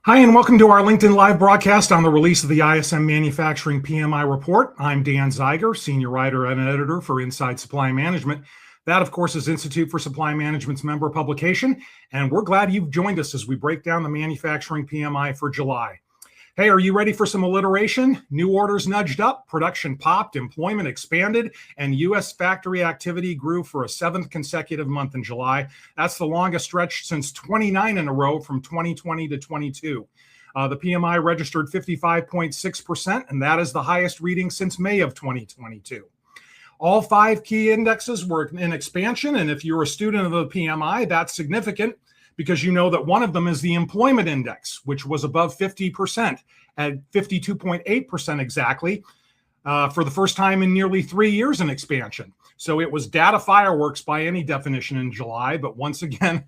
Hi, and welcome to our LinkedIn Live broadcast on the release of the ISM Manufacturing PMI Report. I'm Dan Zeiger, Senior Writer and Editor for Inside Supply Management. That, of course, is Institute for Supply Management's member publication, and we're glad you've joined us as we break down the Manufacturing PMI for July. Hey, are you ready for some alliteration? New orders nudged up, production popped, employment expanded, and U.S. factory activity grew for a seventh consecutive month in July. That's the longest stretch since 29 in a row from 2020 to 22. The PMI registered 55.6%, and that is the highest reading since May of 2022. All five key indexes were in expansion, and if you're a student of the PMI, that's significant, because you know that one of them is the employment index, which was above 50% at 52.8% exactly for the first time in nearly 3 years in expansion. So it was data fireworks by any definition in July. But once again,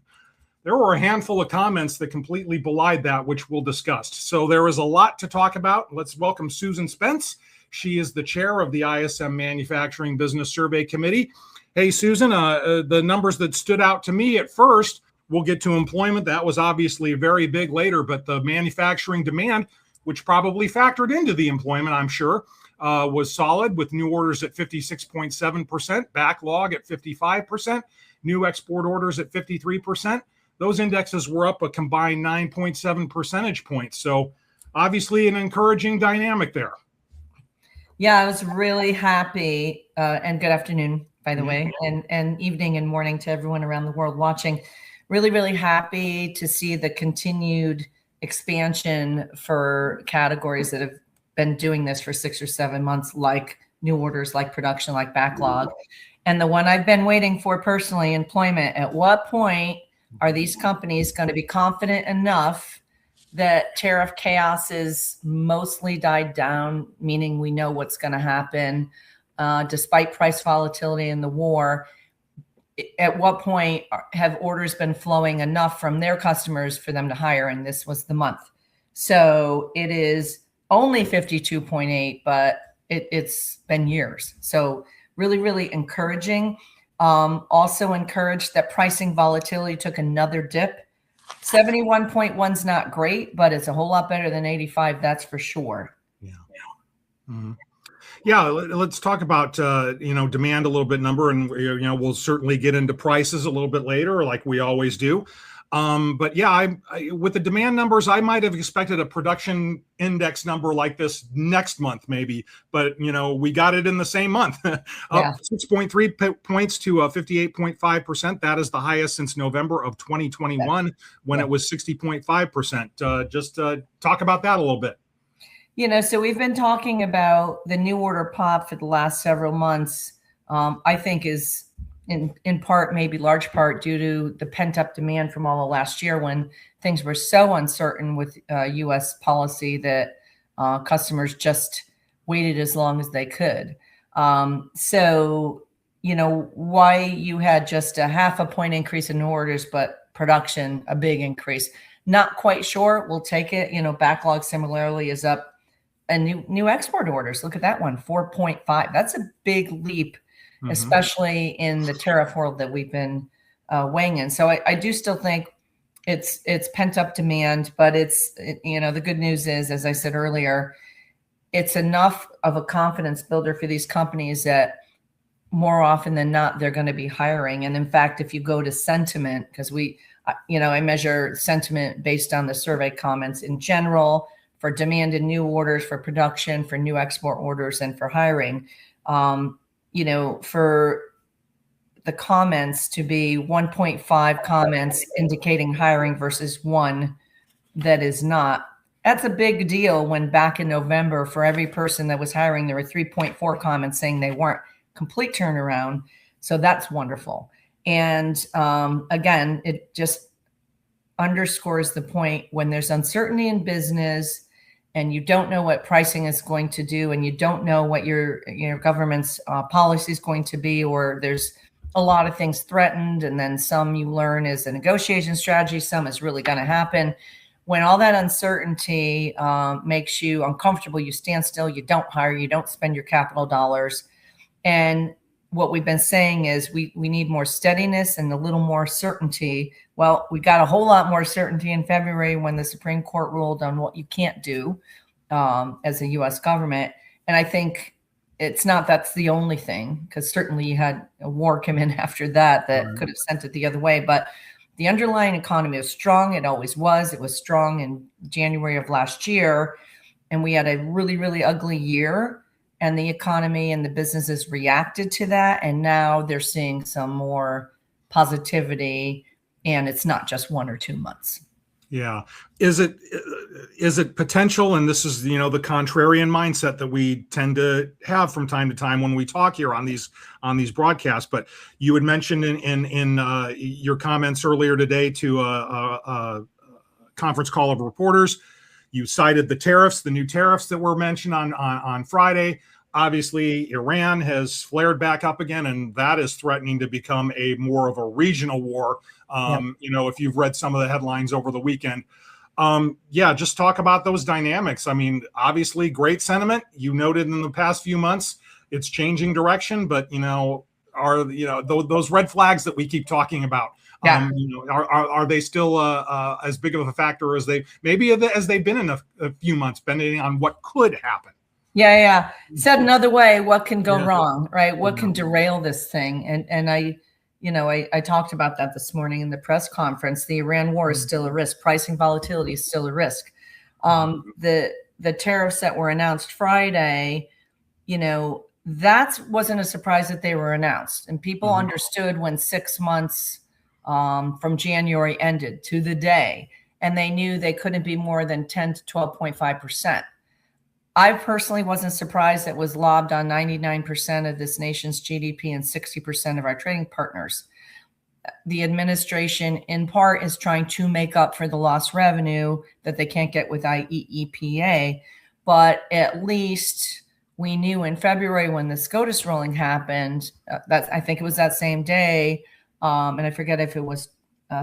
there were a handful of comments that completely belied that, which we'll discuss. So there is a lot to talk about. Let's welcome Susan Spence. She is the chair of the ISM Manufacturing Business Survey Committee. Hey, Susan, the numbers that stood out to me at first, we'll get to employment. That was obviously very big later, but the manufacturing demand, which probably factored into the employment, I'm sure, was solid, with new orders at 56.7%, backlog at 55%, new export orders at 53%. Those indexes were up a combined 9.7 percentage points. So obviously an encouraging dynamic there. Yeah, I was really happy, and good afternoon, by the way, and evening and morning to everyone around the world watching. Really, really happy to see the continued expansion for categories that have been doing this for 6 or 7 months, like new orders, like production, like backlog. And the one I've been waiting for personally, employment. At what point are these companies going to be confident enough that tariff chaos is mostly died down, meaning we know what's going to happen, despite price volatility in the war? At what point have orders been flowing enough from their customers for them to hire? And this was the month. So it is only 52.8, but it's been years. So really, really encouraging. Also encouraged that pricing volatility took another dip. 71.1 is not great, but it's a whole lot better than 85. That's for sure. Yeah. Mm-hmm. Yeah, let's talk about demand a little bit, number, and we'll certainly get into prices a little bit later, like we always do. But yeah, with the demand numbers, I might have expected a production index number like this next month, maybe. But we got it in the same month, up 6.3 points to 58.5%. That is the highest since November of 2021, when it was 60.5%. Just talk about that a little bit. So we've been talking about the new order pop for the last several months. I think is in part, maybe large part, due to the pent up demand from all of last year, when things were so uncertain with U.S. policy that customers just waited as long as they could. So why you had just a 0.5 point increase in orders, but production a big increase. Not quite sure. We'll take it. Backlog similarly is up. And new export orders, look at that one, 4.5. That's a big leap, especially in the tariff world that we've been weighing in. So I do still think it's pent up demand, but it's, the good news is, as I said earlier, it's enough of a confidence builder for these companies that more often than not, they're going to be hiring. And in fact, if you go to sentiment, because I measure sentiment based on the survey comments in general, for demand in new orders, for production, for new export orders, and for hiring, for the comments to be 1.5 comments indicating hiring versus 1 that is not. That's a big deal, when back in November, for every person that was hiring, there were 3.4 comments saying they weren't. Complete turnaround. So that's wonderful. And again, it just underscores the point, when there's uncertainty in business and you don't know what pricing is going to do, and you don't know what your government's policy is going to be, or there's a lot of things threatened, and then some you learn is a negotiation strategy, some is really going to happen. When all that uncertainty makes you uncomfortable, you stand still, you don't hire, you don't spend your capital dollars. And what we've been saying is we need more steadiness and a little more certainty. Well, we got a whole lot more certainty in February when the Supreme Court ruled on what you can't do as a U.S. government. And I think it's not that's the only thing, because certainly you had a war come in after that could have sent it the other way. But the underlying economy is strong. It always was. It was strong in January of last year. And we had a really, really ugly year. And the economy and the businesses reacted to that. And now they're seeing some more positivity. And it's not just 1 or 2 months. Yeah. Is it potential? And this is, the contrarian mindset that we tend to have from time to time when we talk here on these broadcasts. But you had mentioned in your comments earlier today to a conference call of reporters, you cited the new tariffs that were mentioned on Friday. Obviously, Iran has flared back up again, and that is threatening to become more of a regional war. If you've read some of the headlines over the weekend. Just talk about those dynamics. I mean, obviously, great sentiment. You noted in the past few months, it's changing direction, but, are those red flags that we keep talking about? Yeah. Are they still as big of a factor as they've been in a few months, depending on what could happen? Yeah. Said another way, what can go wrong, right? What can derail this thing? And I talked about that this morning in the press conference. The Iran war is still a risk. Pricing volatility is still a risk. The tariffs that were announced Friday, that wasn't a surprise that they were announced. And people understood when 6 months from January ended to the day, and they knew they couldn't be more than 10 to 12.5%. I personally wasn't surprised it was lobbed on 99% of this nation's GDP and 60% of our trading partners. The administration, in part, is trying to make up for the lost revenue that they can't get with IEEPA. But at least we knew in February when the SCOTUS ruling happened, I think it was that same day, and I forget if it was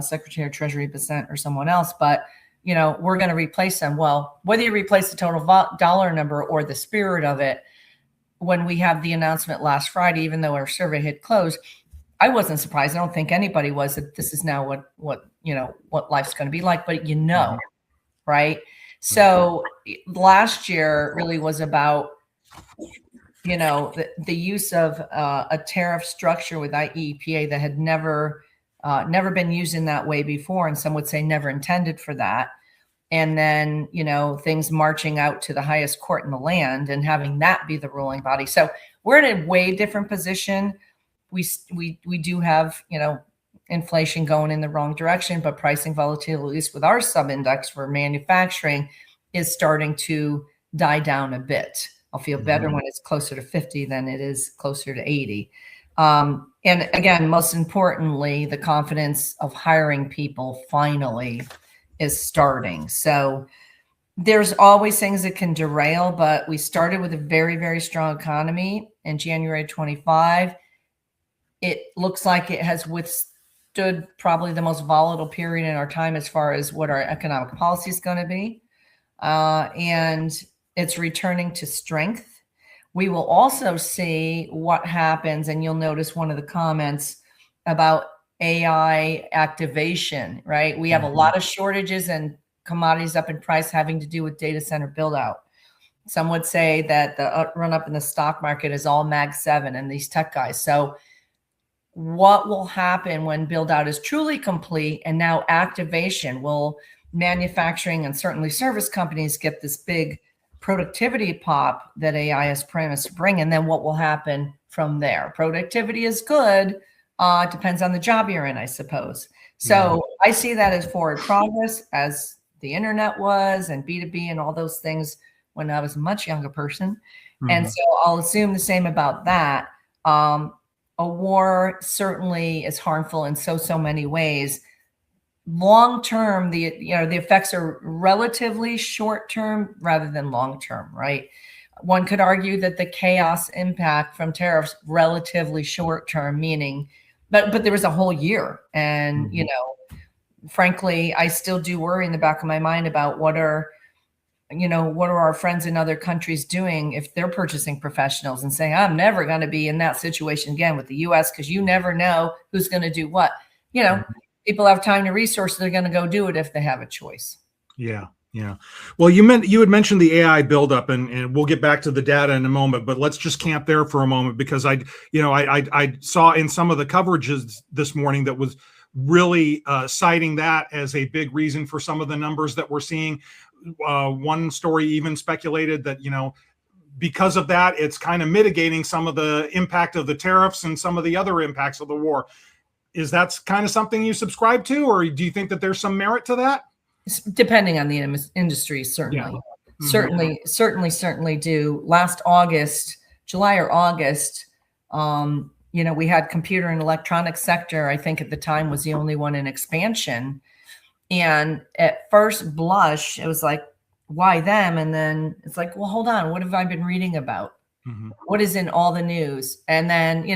Secretary of Treasury Bessent or someone else, but we're going to replace them. Well, whether you replace the total dollar number or the spirit of it, when we have the announcement last Friday, even though our survey had closed, I wasn't surprised. I don't think anybody was, that this is now what life's going to be like, but right? So last year really was about, the use of a tariff structure with IEEPA that had never been used in that way before. And some would say never intended for that. And then, things marching out to the highest court in the land and having that be the ruling body. So we're in a way different position. We do have, inflation going in the wrong direction, but pricing volatility, at least with our sub-index for manufacturing, is starting to die down a bit. I'll feel better when it's closer to 50 than it is closer to 80. And again, most importantly, the confidence of hiring people finally is starting. So there's always things that can derail, but we started with a very, very strong economy in January 25. It looks like it has withstood probably the most volatile period in our time as far as what our economic policy is going to be. And it's returning to strength. We will also see what happens, and you'll notice one of the comments about AI activation, right? We have a lot of shortages and commodities up in price having to do with data center build out. Some would say that the run up in the stock market is all Mag 7 and these tech guys. So what will happen when build out is truly complete and now activation? Will manufacturing and certainly service companies get this big productivity pop that AI is promised to bring? And then what will happen from there? Productivity is good. It depends on the job you're in, I suppose. So I see that as forward progress, as the internet was, and B2B and all those things when I was a much younger person. And so I'll assume the same about that. A war certainly is harmful in so many ways. Long term, the effects are relatively short term rather than long term, right? One could argue that the chaos impact from tariffs relatively short term, meaning, but there was a whole year, and frankly, I still do worry in the back of my mind about what are what are our friends in other countries doing if they're purchasing professionals and saying, I'm never going to be in that situation again with the US, because you never know who's going to do what. People have time to resource, they're going to go do it if they have a choice. Yeah. Yeah. Well, you had mentioned the AI buildup, and we'll get back to the data in a moment, but let's just camp there for a moment, because I saw in some of the coverages this morning that was really citing that as a big reason for some of the numbers that we're seeing. One story even speculated that, because of that, it's kind of mitigating some of the impact of the tariffs and some of the other impacts of the war. Is that kind of something you subscribe to, or do you think that there's some merit to that? Depending on the industry, certainly. Yeah. Mm-hmm. Certainly do. Last August, July or August, we had computer and electronics sector, I think at the time, was the only one in expansion. And at first blush, it was like, why them? And then it's like, well, hold on, what have I been reading about? Mm-hmm. What is in all the news? And then,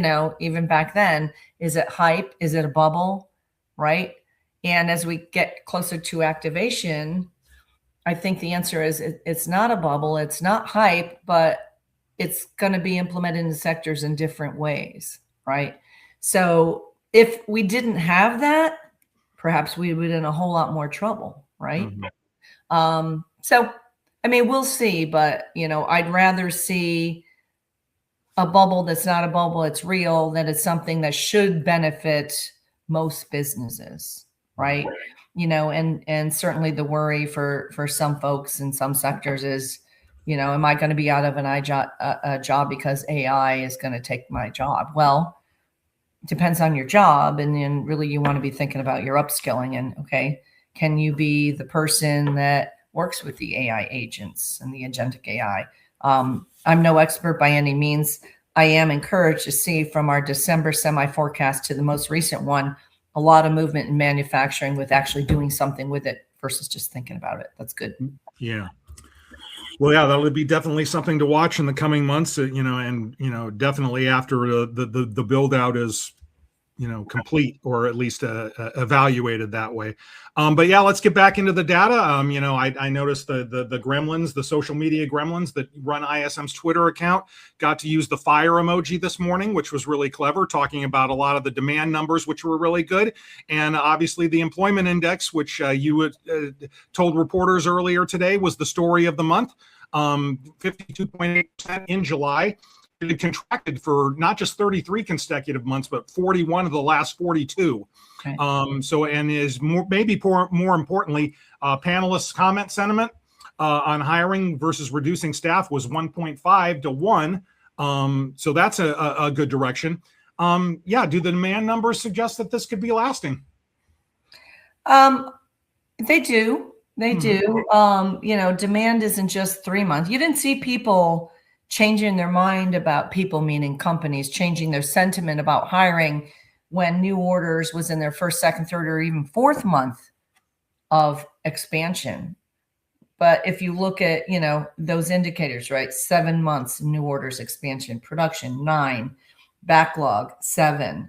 even back then, is it hype? Is it a bubble? Right? And as we get closer to activation, I think the answer is it's not a bubble, it's not hype, but it's going to be implemented in sectors in different ways, right? So if we didn't have that, perhaps we would be in a whole lot more trouble, right? Mm-hmm. We'll see, but I'd rather see a bubble that's not a bubble, it's real, that it's something that should benefit most businesses, right? And certainly the worry for some folks in some sectors is, am I going to be out of a job because AI is going to take my job? Well, it depends on your job, and then really you want to be thinking about your upskilling and, okay, can you be the person that works with the AI agents and the agentic AI? I'm no expert by any means. I am encouraged to see from our December semi-forecast to the most recent one, a lot of movement in manufacturing with actually doing something with it versus just thinking about it. That's good. Yeah. Well, yeah, that'll be definitely something to watch in the coming months, and definitely after the build out is, complete, or at least evaluated that way. But yeah, let's get back into the data. I noticed the gremlins, the social media gremlins that run ISM's Twitter account, got to use the fire emoji this morning, which was really clever, talking about a lot of the demand numbers, which were really good. And obviously the employment index, which you told reporters earlier today was the story of the month, 52.8% in July. It had contracted for not just 33 consecutive months, but 41 of the last 42. Okay. And is maybe more importantly, panelists' comment sentiment on hiring versus reducing staff was 1.5 to 1. So that's a good direction. Do the demand numbers suggest that this could be lasting? They do. They do. Demand isn't just 3 months. You didn't see people changing their mind about people, meaning companies, changing their sentiment about hiring when new orders was in their first, second, third, or even fourth month of expansion. But if you look at, those indicators, right? 7 months, new orders, expansion, production, 9, backlog, 7.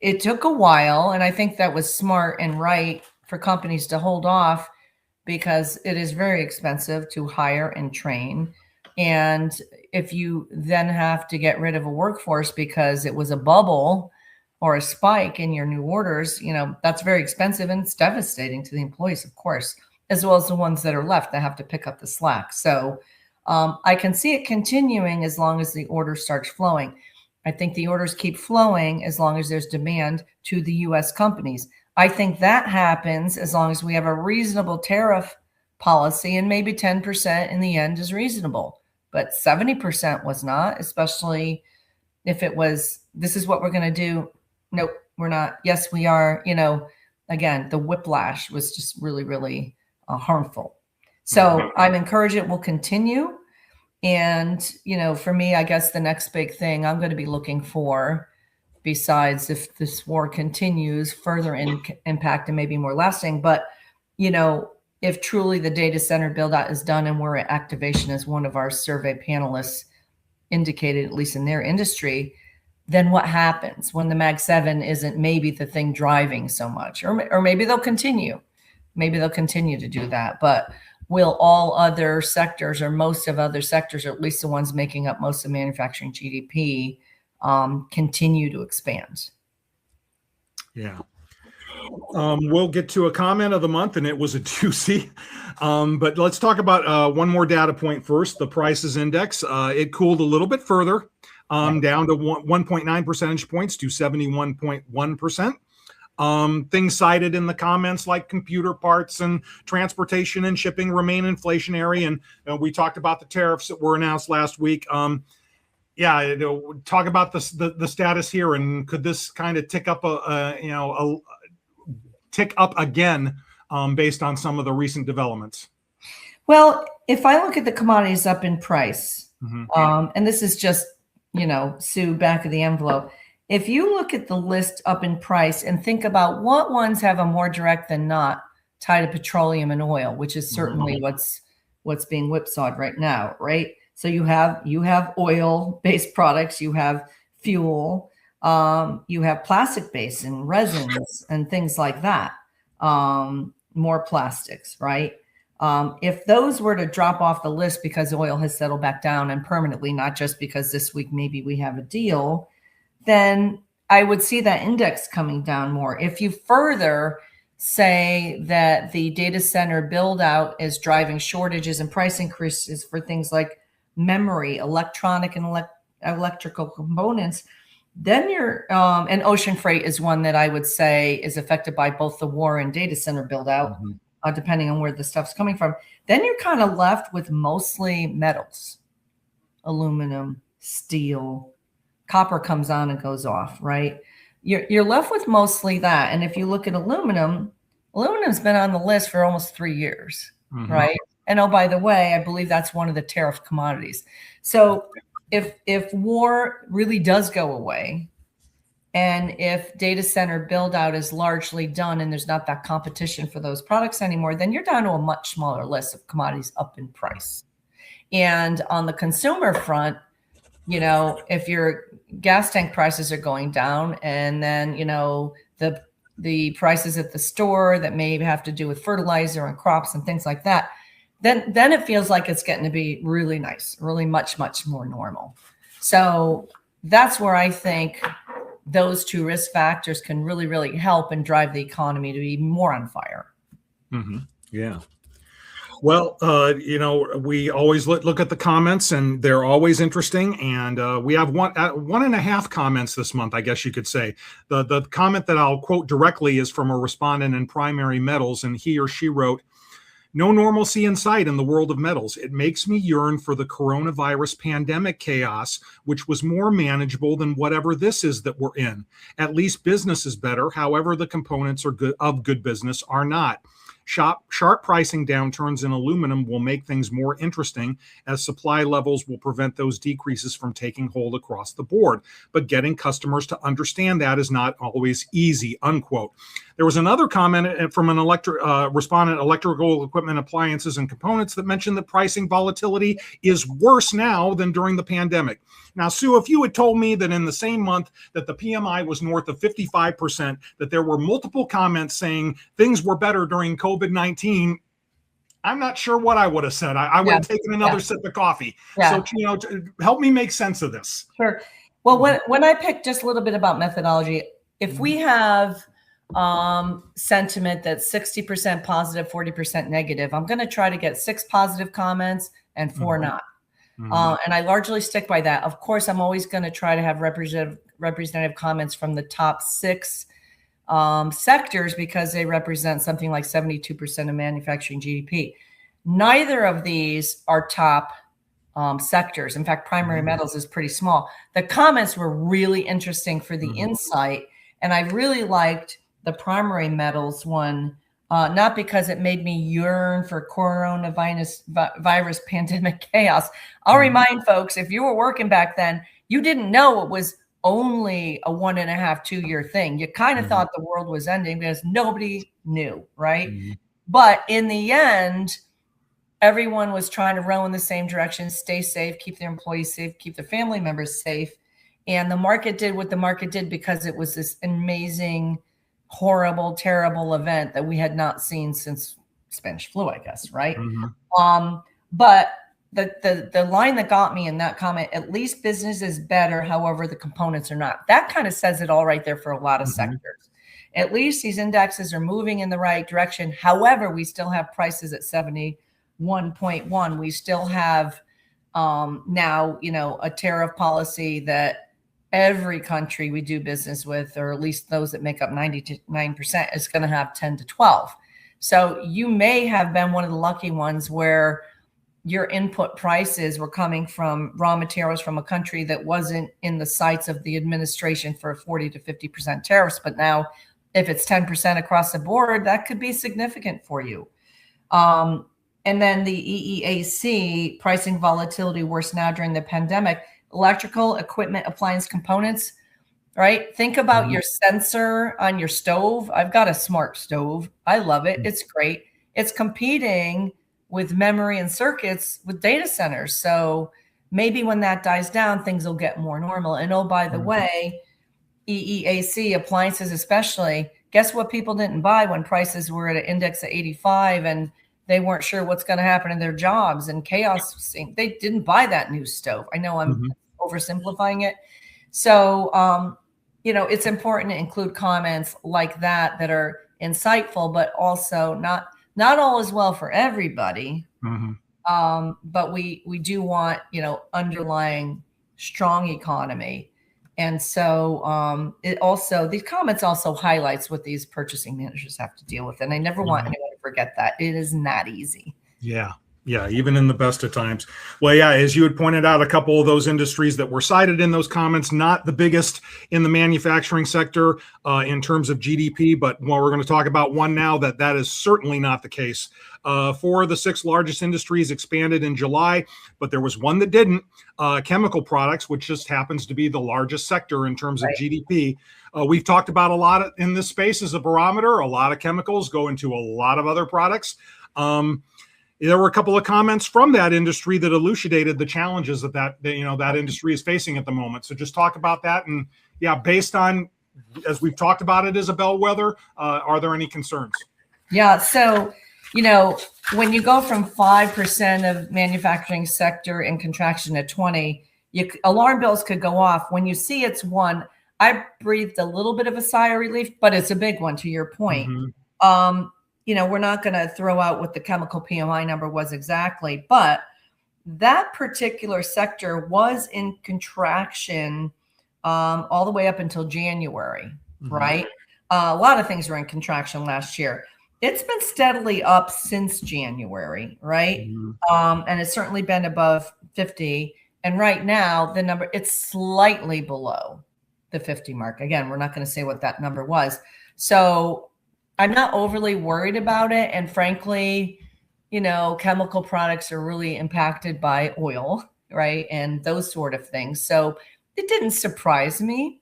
It took a while, and I think that was smart and right for companies to hold off, because it is very expensive to hire and train. And if you then have to get rid of a workforce because it was a bubble or a spike in your new orders, that's very expensive, and it's devastating to the employees, of course, as well as the ones that are left that have to pick up the slack. So I can see it continuing as long as the order starts flowing. I think the orders keep flowing as long as there's demand to the U.S. companies. I think that happens as long as we have a reasonable tariff policy, and maybe 10% in the end is reasonable, but 70% was not, especially if it was, this is what we're going to do. Nope, we're not. Yes, we are. Again, the whiplash was just really, really harmful. So I'm encouraged it will continue. And, for me, I guess the next big thing I'm going to be looking for, besides if this war continues, further impact and maybe more lasting, but, if truly the data center build out is done and we're at activation, as one of our survey panelists indicated, at least in their industry, then what happens when the Mag 7 isn't maybe the thing driving so much, or maybe they'll continue. Maybe they'll continue to do that. But will all other sectors, or most of other sectors, or at least the ones making up most of manufacturing GDP, continue to expand? Yeah. We'll get to a comment of the month, and it was a doozy. But let's talk about one more data point first. The prices index, it cooled a little bit further, down to 1.9 percentage points to 71.1%. Things cited in the comments like computer parts and transportation and shipping remain inflationary. And we talked about the tariffs that were announced last week. Talk about the status here, and could this kind of tick up tick up again based on some of the recent developments? Well, if I look at the commodities up in price, and this is just, Sue, back of the envelope. If you look at the list up in price and think about what ones have a more direct than not tie to petroleum and oil, which is certainly what's being whipsawed right now, right? So you have oil-based products, you have fuel, you have plastic-based and resins and things like that, more plastics, right? If those were to drop off the list because oil has settled back down and permanently, not just because this week maybe we have a deal, then I would see that index coming down more. If you further say that the data center build out is driving shortages and price increases for things like memory, electronic and electrical components, then and ocean freight is one that I would say is affected by both the war and data center build out, depending on where the stuff's coming from. Then you're kind of left with mostly metals, aluminum, steel, copper comes on and goes off, right? You're left with mostly that. And if you look at aluminum's been on the list for almost 3 years, right? And oh, by the way, I believe that's one of the tariff commodities. So if war really does go away, and if data center build out is largely done and there's not that competition for those products anymore, then you're down to a much smaller list of commodities up in price. And on the consumer front, if your gas tank prices are going down, and then, the prices at the store that may have to do with fertilizer and crops and things like that, then it feels like it's getting to be really nice, really much, much more normal. So that's where I think those two risk factors can really, really help and drive the economy to be more on fire. Yeah. Well, we always look at the comments, and they're always interesting. And we have one and a half comments this month, I guess you could say. The comment that I'll quote directly is from a respondent in Primary Metals, and he or she wrote, "No normalcy in sight in the world of metals. It makes me yearn for the coronavirus pandemic chaos, which was more manageable than whatever this is that we're in. At least business is better. However, the components of good business are not. Sharp pricing downturns in aluminum will make things more interesting, as supply levels will prevent those decreases from taking hold across the board. But getting customers to understand that is not always easy," unquote. There was another comment from an respondent, electrical equipment, appliances, and components, that mentioned that pricing volatility is worse now than during the pandemic. Now, Sue, if you had told me that in the same month that the PMI was north of 55%, that there were multiple comments saying things were better during COVID-19, I'm not sure what I would have said. I would have taken another sip of coffee. So, help me make sense of this. Sure. Well, when I picked just a little bit about methodology, if we have sentiment that's 60% positive, 40% negative, I'm going to try to get 6 positive comments and 4 not. And I largely stick by that. Of course, I'm always going to try to have representative comments from the top 6 sectors, because they represent something like 72% of manufacturing GDP. Neither of these are top sectors. In fact, primary metals is pretty small. The comments were really interesting for the insight, and I really liked the primary metals one, not because it made me yearn for coronavirus pandemic chaos. I'll remind folks, if you were working back then, you didn't know it was only a 1.5, 2 year thing. You kind of thought the world was ending because nobody knew, right? But in the end, everyone was trying to row in the same direction, stay safe, keep their employees safe, keep their family members safe. And the market did what the market did because it was this amazing, horrible, terrible event that we had not seen since Spanish flu, I guess, right? Mm-hmm. But the line that got me in that comment, at least business is better, however, the components are not. That kind of says it all right there for a lot of sectors. At least these indexes are moving in the right direction. However, we still have prices at 71.1. We still have now, a tariff policy that every country we do business with, or at least those that make up 99%, is going to have 10 to 12. So you may have been one of the lucky ones where your input prices were coming from raw materials from a country that wasn't in the sights of the administration for 40 to 50% tariffs. But now if it's 10% across the board, that could be significant for you. And then the EEAC pricing volatility worse now during the pandemic. Electrical equipment, appliance components, right? Think about your sensor on your stove. I've got a smart stove. I love it. It's great. It's competing with memory and circuits with data centers. So maybe when that dies down, things will get more normal. And oh, by the way, EEAC appliances especially, guess what people didn't buy when prices were at an index of 85 and they weren't sure what's going to happen in their jobs and chaos. They didn't buy that new stove. I know I'm oversimplifying it. So, it's important to include comments like that are insightful, but also not all is well for everybody. But we do want, underlying strong economy. And so these comments also highlights what these purchasing managers have to deal with. And I never want anyone to forget that. It is not easy. Yeah. Yeah, even in the best of times. Well, yeah, as you had pointed out, a couple of those industries that were cited in those comments, not the biggest in the manufacturing sector in terms of GDP, but we're going to talk about one now that is certainly not the case. 4 of the 6 largest industries expanded in July, but there was one that didn't, chemical products, which just happens to be the largest sector in terms of GDP. We've talked about a lot in this space as a barometer. A lot of chemicals go into a lot of other products. There were a couple of comments from that industry that elucidated the challenges that industry is facing at the moment. So just talk about that. And yeah, based on, as we've talked about it as a bellwether, are there any concerns? Yeah. So, when you go from 5% of manufacturing sector in contraction to 20, alarm bells could go off. When you see it's 1, I breathed a little bit of a sigh of relief, but it's a big one to your point. We're not going to throw out what the chemical PMI number was exactly, but that particular sector was in contraction all the way up until January, right? A lot of things were in contraction last year. It's been steadily up since January, right? And it's certainly been above 50. And right now, the number, it's slightly below the 50 mark. Again, we're not going to say what that number was. So I'm not overly worried about it. And frankly, chemical products are really impacted by oil, right? And those sort of things. So it didn't surprise me.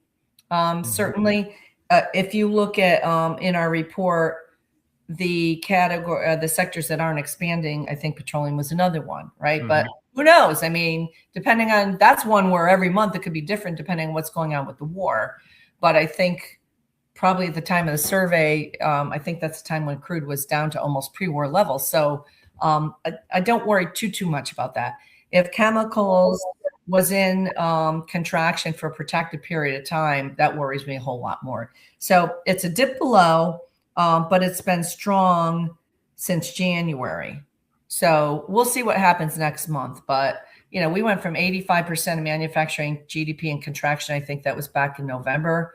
Certainly, if you look at in our report, the category, the sectors that aren't expanding, I think petroleum was another one, right? But who knows? I mean, depending on, that's one where every month it could be different depending on what's going on with the war. But I think probably at the time of the survey, I think that's the time when crude was down to almost pre-war levels. So I don't worry too much about that. If chemicals was in contraction for a protected period of time, that worries me a whole lot more. So it's a dip below, but it's been strong since January. So we'll see what happens next month. But, we went from 85% of manufacturing GDP in contraction, I think that was back in November,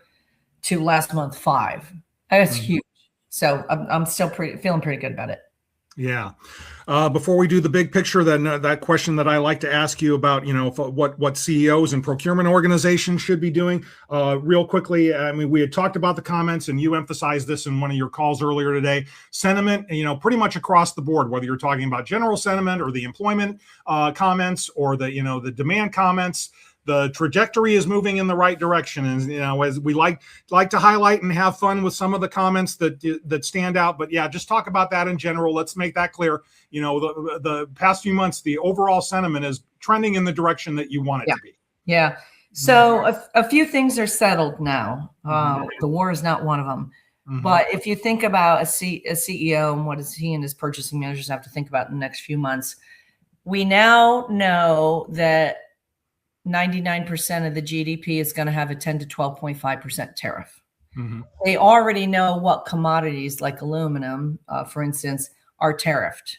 to last month 5. That's huge. So I'm still feeling pretty good about it. Yeah. Before we do the big picture, then that question that I like to ask you about, what CEOs and procurement organizations should be doing, real quickly. I mean, we had talked about the comments, and you emphasized this in one of your calls earlier today. Sentiment, pretty much across the board, whether you're talking about general sentiment or the employment comments or the demand comments. The trajectory is moving in the right direction, and as we like to highlight and have fun with some of the comments that stand out. But yeah, just talk about that in general. Let's make that clear. The past few months, the overall sentiment is trending in the direction that you want it to be. Yeah. So a few things are settled now. The war is not one of them. But if you think about a CEO and what does he and his purchasing managers have to think about in the next few months, we now know that 99% of the GDP is going to have a 10 to 12.5% tariff. They already know what commodities like aluminum, for instance, are tariffed.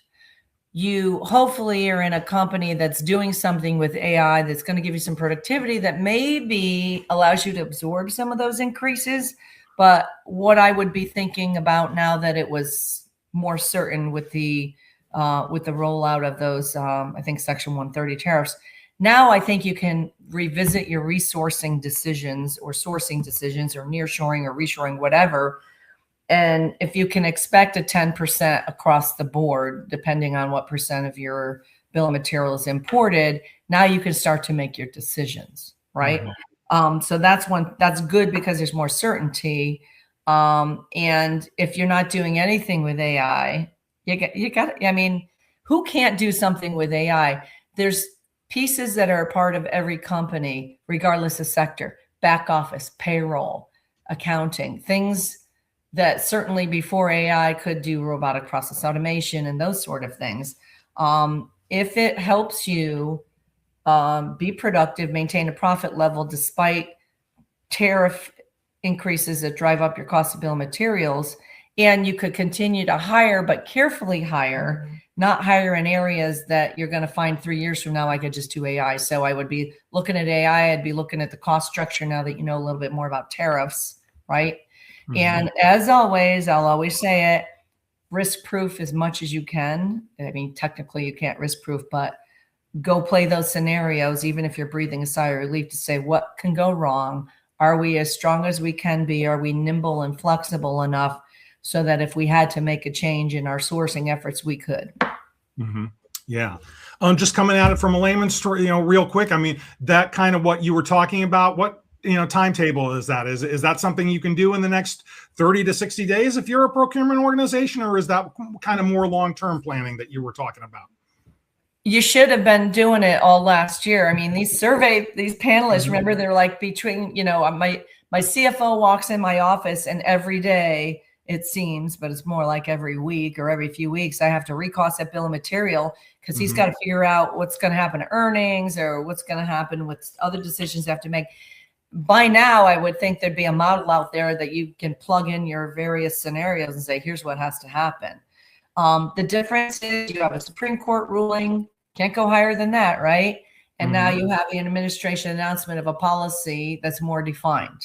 You hopefully are in a company that's doing something with AI that's going to give you some productivity that maybe allows you to absorb some of those increases. But what I would be thinking about now that it was more certain with the rollout of those, I think Section 130 tariffs, now I think you can revisit your resourcing decisions or sourcing decisions or nearshoring or reshoring, whatever. And if you can expect a 10% across the board, depending on what percent of your bill of material is imported, now you can start to make your decisions, right? So that's good because there's more certainty. And if you're not doing anything with AI, you got, I mean, who can't do something with AI? There's pieces that are a part of every company, regardless of sector, back office, payroll, accounting, things that certainly before AI could do robotic process automation and those sort of things. If it helps you be productive, maintain a profit level despite tariff increases that drive up your cost of bill of materials, and you could continue to hire, but carefully hire, not hire in areas that you're going to find 3 years from now, I could just do AI. So I would be looking at AI. I'd be looking at the cost structure now that you know a little bit more about tariffs, right? And as always, I'll always say it, risk proof as much as you can. I mean, technically you can't risk proof, but go play those scenarios, even if you're breathing a sigh of relief to say, what can go wrong? Are we as strong as we can be? Are we nimble and flexible enough so that if we had to make a change in our sourcing efforts, we could? Yeah. Just coming at it from a layman's story, real quick. I mean, that kind of what you were talking about, what timetable is that? Is that something you can do in the next 30 to 60 days if you're a procurement organization, or is that kind of more long-term planning that you were talking about? You should have been doing it all last year. I mean, these panelists, remember, they're like between, my CFO walks in my office and every day it seems, but it's more like every week or every few weeks, I have to recost that bill of material because he's got to figure out what's going to happen to earnings or what's going to happen with other decisions they have to make. By now, I would think there'd be a model out there that you can plug in your various scenarios and say, here's what has to happen. The difference is you have a Supreme Court ruling, can't go higher than that, right? And now you have an administration announcement of a policy that's more defined,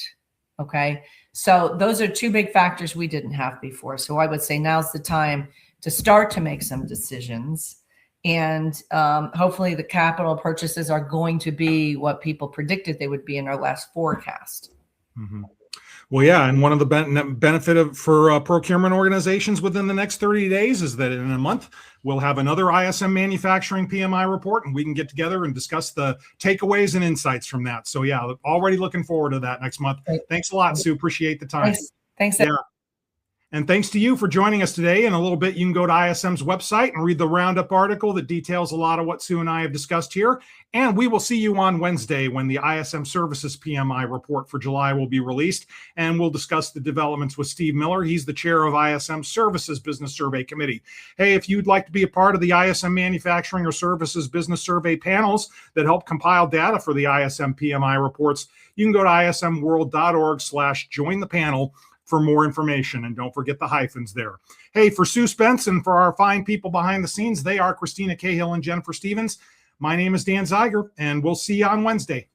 okay? So those are two big factors we didn't have before. So I would say now's the time to start to make some decisions. And hopefully the capital purchases are going to be what people predicted they would be in our last forecast. Well, yeah, and one of the benefit for procurement organizations within the next 30 days is that in a month, we'll have another ISM Manufacturing PMI report, and we can get together and discuss the takeaways and insights from that. So yeah, already looking forward to that next month. Great. Thanks a lot, Sue. Appreciate the time. Thanks. Yeah. And thanks to you for joining us today. In a little bit, you can go to ISM's website and read the roundup article that details a lot of what Sue and I have discussed here. And we will see you on Wednesday when the ISM Services PMI report for July will be released. And we'll discuss the developments with Steve Miller. He's the chair of ISM Services Business Survey Committee. Hey, if you'd like to be a part of the ISM Manufacturing or Services Business Survey panels that help compile data for the ISM PMI reports, you can go to ismworld.org/join the panel for more information. And don't forget the hyphens there. Hey, for Sue Spence and for our fine people behind the scenes, they are Christina Cahill and Jennifer Stevens. My name is Dan Zeiger, and we'll see you on Wednesday.